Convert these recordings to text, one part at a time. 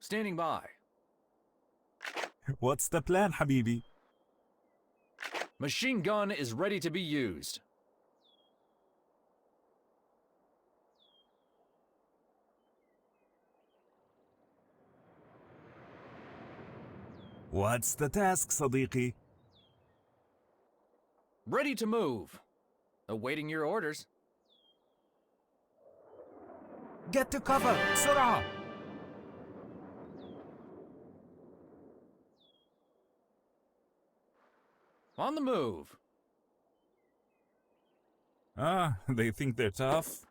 Standing by. What's the plan, Habibi? Machine gun is ready to be used. What's the task, صديقي? Ready to move. Awaiting your orders. Get to cover! بسرعة! On the move. They think they're tough.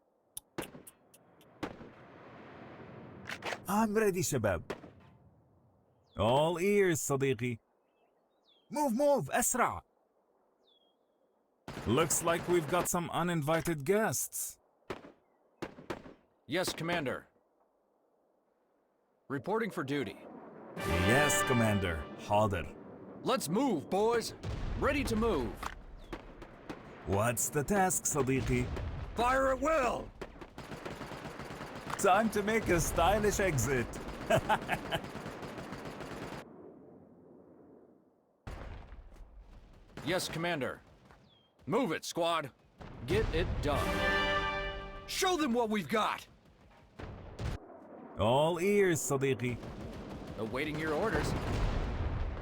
I'm ready, شباب. All ears, صديقي. Move, أسرع! Looks like we've got some uninvited guests. Yes, Commander. Reporting for duty. Yes, Commander. حاضر. Let's move, boys. Ready to move. What's the task, صديقي? Fire at will. Time to make a stylish exit. Yes, Commander. Move it, squad. Get it done. Show them what we've got. All ears, صديقي. Awaiting your orders.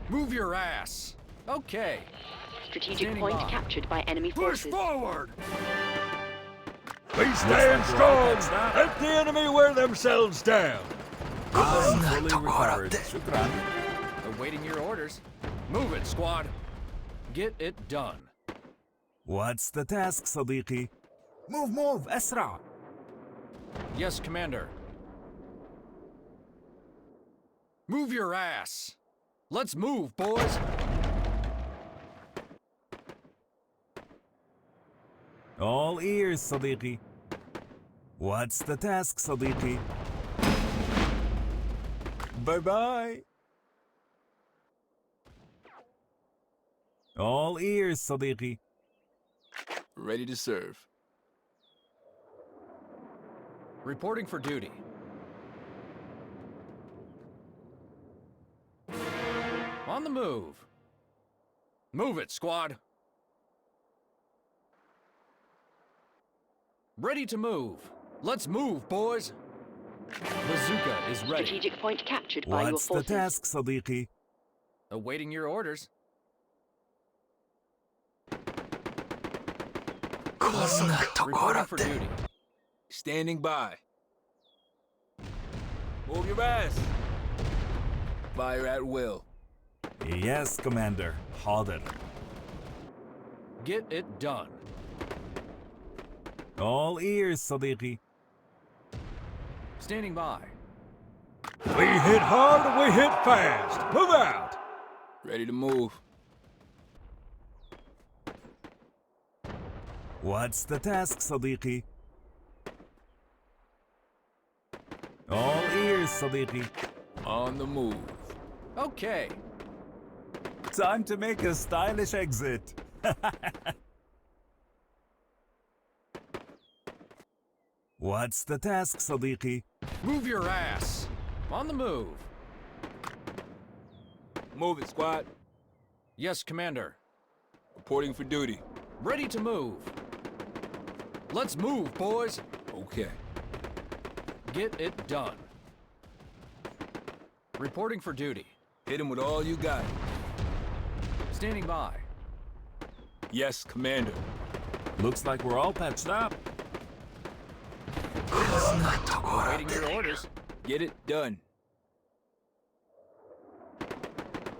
Move your ass. Okay. Strategic Standing point by. captured by enemy Push forces. forward. We stand strong. Let the enemy wear themselves down. Fully recovered. شكرا. Awaiting your orders. Move it, squad. Get it done. What's the task, صديقي? Move, أسرع. Yes, Commander. Move your ass. Let's move, boys. All ears, صديقي. What's the task, صديقي? Bye-bye. All ears, صديقي. Ready to serve. Reporting for duty. On the move. Move it, squad. Ready to move. Let's move, boys. Bazooka is ready. Strategic point captured by your What's the forces. task, صديقي? Awaiting your orders. Reporting for duty. Standing by. Move your ass. Fire at will. Yes, Commander. حاضر. Get it done. All ears, صديقي. Standing by. We hit hard and we hit fast. Move out. Ready to move. What's the task, صديقي? All ears, صديقي. On the move. Okay. Time to make a stylish exit. What's the task, صديقي? Move your ass. On the move. Move it, squad. Yes, Commander. Reporting for duty. Ready to move. Let's move, boys. Okay. Get it done. Reporting for duty. Hit him with all you got. Standing by. Yes, Commander. Looks like we're all patched up. Awaiting your orders. Get it done.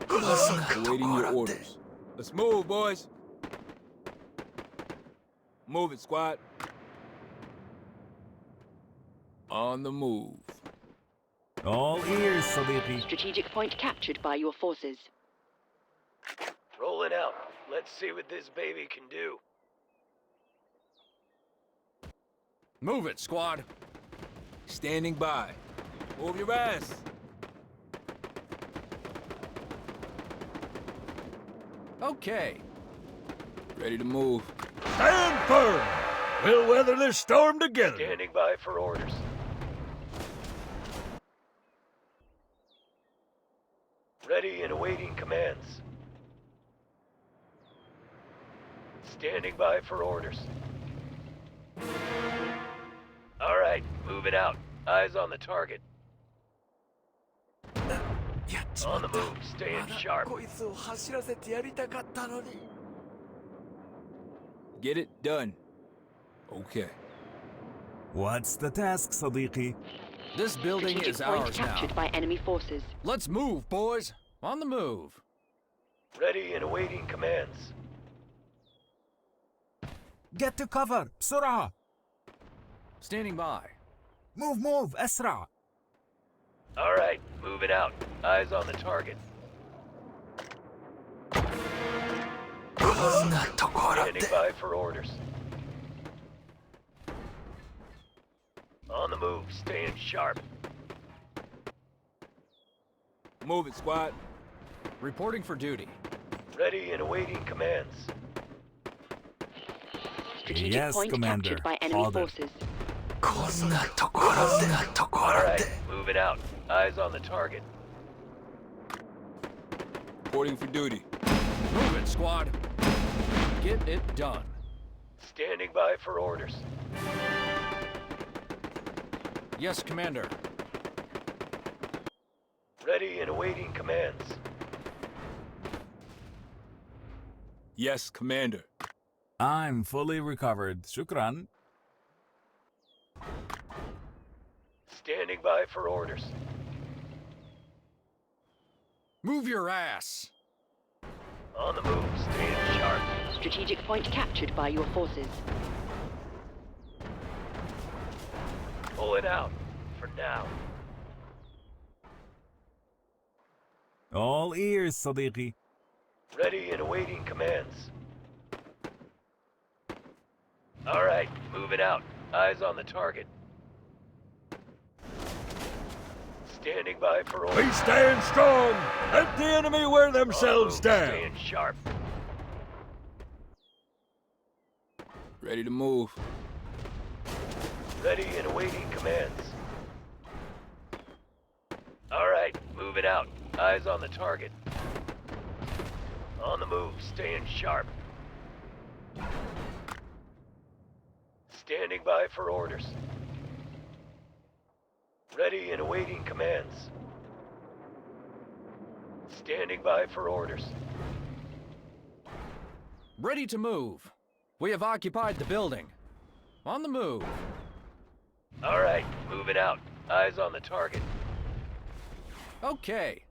Awaiting your orders. Let's move, boys. Move it, squad. On the move. All ears, صديقي. Strategic point captured by your forces. Rolling out. Let's see what this baby can do. Move it, squad. Standing by. Move your ass. Okay. Ready to move. Stand firm! We'll weather this storm together. Standing by for orders. awaiting commands. Standing by for orders. All right, moving out. Eyes on the target. On the move, staying sharp. Get it done. Okay. What's the task, صديقي? This building Strategic is point ours now. captured by enemy forces. Let's move, boys. On the move. Ready and awaiting commands. Get to cover بسرعة. Standing by. Move أسرع. All right, moving out. Eyes on the target. Standing by for orders. On the move, staying sharp. Move it, squad. Reporting for duty. Ready and awaiting commands. Strategic Yes, point Commander. captured by enemy Order. forces. All right, moving out. Eyes on the target. Reporting for duty. Move it, squad. Get it done. Standing by for orders. Yes, Commander. Ready and awaiting commands. Yes, Commander. I'm fully recovered. شكرا. Standing by for orders. Move your ass. On the move, staying sharp. Strategic point captured by your forces. Pull it out. For now. All ears, صديقي. Ready and awaiting commands. All right, moving out. Eyes on the target. Standing by for orders. We stand strong. Let the enemy wear themselves On the move, down. Staying sharp. Ready to move. Ready and awaiting commands. All right, moving out. Eyes on the target. On the move, staying sharp. Standing by for orders. Ready and awaiting commands. Standing by for orders. Ready to move. We have occupied the building. On the move. All right, moving out. Eyes on the target. Okay.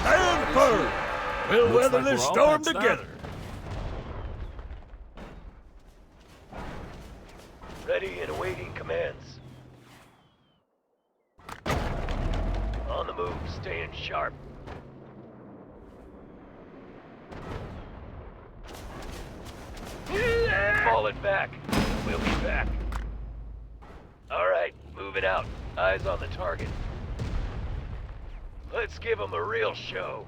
Stand firm. We'll Looks weather like this we're all storm patched up. together. Ready and awaiting commands. On the move, staying sharp. Falling back. We'll be back. All right, moving out. Eyes on the target. Let's give them a real show.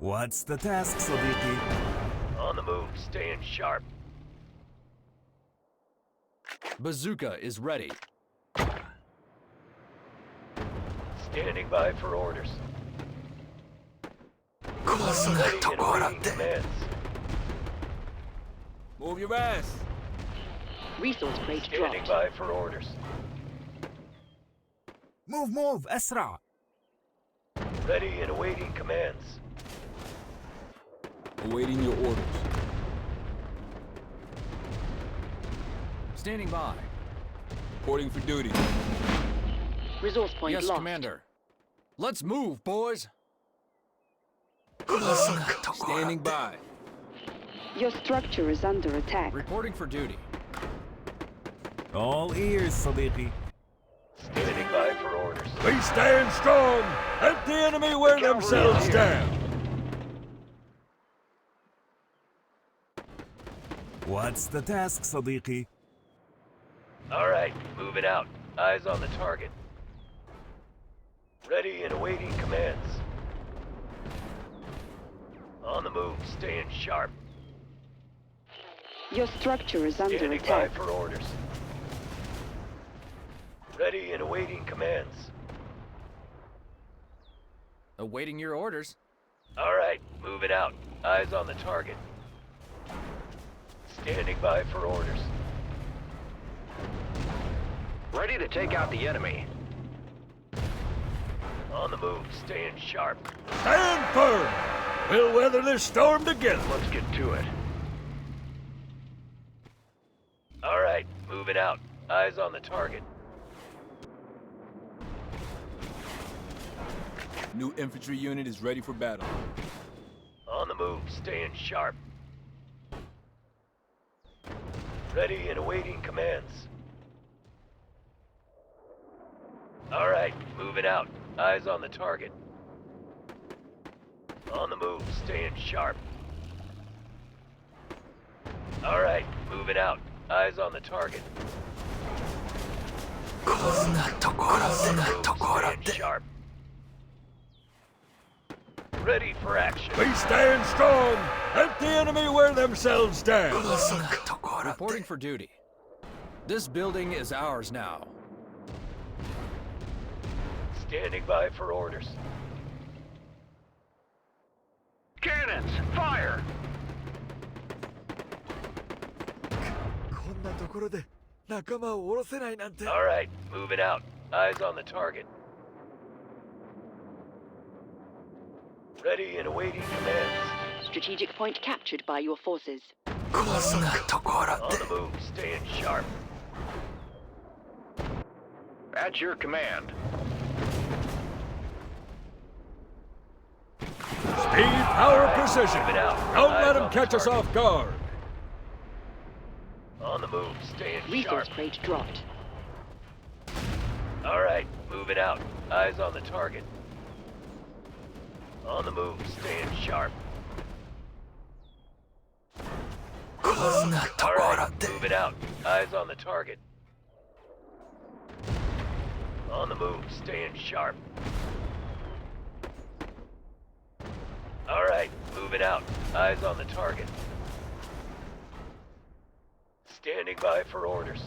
What's the task, صديقي? On the move, staying sharp. Bazooka is ready. Standing by for orders. Ready and awaiting commands. Move your ass. Resource crate Standing dropped. by for orders. Move أسرع. Ready and awaiting commands. Awaiting your orders. Standing by. Reporting for duty. Resource point Yes, lost. Commander. Let's move, boys. Standing by. Your structure is under attack. Reporting for duty. All ears, صديقي. Standing by for orders. We stand strong. Let the enemy wear Cavalry themselves here. down. What's the task, صديقي? All right, moving out. Eyes on the target. Ready and awaiting commands. On the move, staying sharp. Your structure is under Standing by attack. for orders. Ready and awaiting commands. Awaiting your orders. All right, moving out. Eyes on the target. Standing by for orders. Ready to take out the enemy. On the move, staying sharp. Stand firm. We'll weather this storm together. Let's get to it. All right, moving out. Eyes on the target. New infantry unit is ready for battle. On the move, staying sharp. Ready and awaiting commands. All right, moving out. Eyes on the target. On the move, staying sharp. All right, moving out. Eyes on the target. On the move, staying sharp. Ready for action. We stand strong. Let the enemy wear themselves down. Reporting for duty. This building is ours now. Standing by for orders. Cannons, fire! こんなところで仲間を下ろせないなんて。 All right, moving out. Eyes on the target. Ready and awaiting commands. Strategic point captured by your forces. On the move, staying sharp. At your command. Speed, power, precision. Move it out. Don't Eyes let them on the catch us target. off guard. On the move, staying Resource sharp. crate dropped. All right, moving out. Eyes on the target. On the move, staying sharp. All right, moving out. Eyes on the target. On the move, staying sharp. All right, moving out. Eyes on the target. Standing by for orders.